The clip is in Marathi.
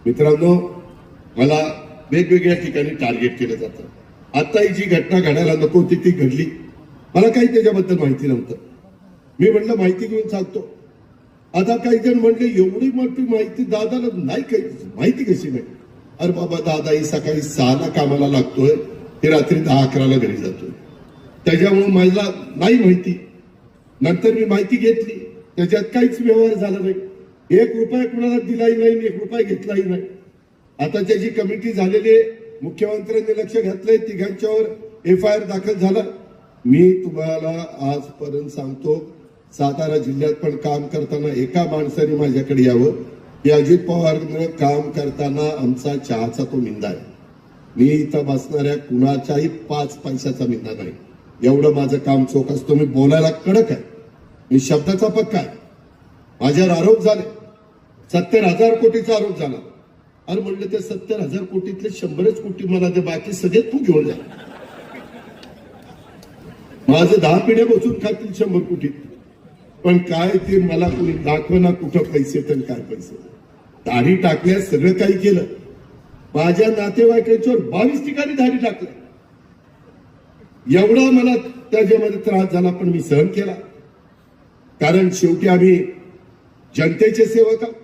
मित्रांनो, मला वेगवेगळ्या ठिकाणी टार्गेट केलं जातं। आता ही जी घटना घडायला नको होती ती घडली, मला काही त्याच्याबद्दल माहिती नव्हतं। मी म्हटलं माहिती घेऊन सांगतो। आता काही जण म्हणले एवढी मोठी माहिती दादाला नाही, काही माहिती कशी नाही? अरे बाबा, दादा ही सकाळी 6ला कामाला लागतोय, ते रात्री 10-11ला घरी जातोय, त्याच्यामुळे मला नाही माहिती। नंतर मी माहिती घेतली, त्याच्यात काहीच व्यवहार झाला नाही, 1 रुपया कुणाला दिलाही नाही, 1 रुपया घेतलाही नाही। आता त्याची कमिटी झालेली आहे, मुख्यमंत्र्यांनी लक्ष घातलंय, तिघांच्यावर FIR दाखल झाला। मी तुम्हाला आजपर्यंत सांगतो, सातारा जिल्ह्यात पण काम करताना एका माणसाने माझ्याकडे यावं की अजित पवारनं काम करताना आमचा चहाचा तो मिंदा आहे, मी इथं बसणाऱ्या कुणाच्याही 5 पैशाचा मिंदा नाही, एवढं माझं काम चोख असतो। मी बोलायला कडक आहे, मी शब्दाचा पक्का आहे। माझ्यावर आरोप झाले, 70,000 कोटीचा आरोप झाला। अरे म्हणलं, ते 70,000 कोटीतले 100च कोटी मला दे, बाकी सगळे तू घेऊन जा। माझं 10 पिढ्या बसून खातील 100 कोटीत, पण काय ते मला कोणी दाखवना कुठं पैसे तर काय पैसे। दाढी टाकल्यास सगळं काही केलं, माझ्या नातेवाईकांच्यावर 22 ठिकाणी दाढी टाकल्या, एवढा मला त्याच्यामध्ये त्रास झाला, पण मी सहन केला, कारण शेवटी आम्ही जनतेचे सेवक आहोत।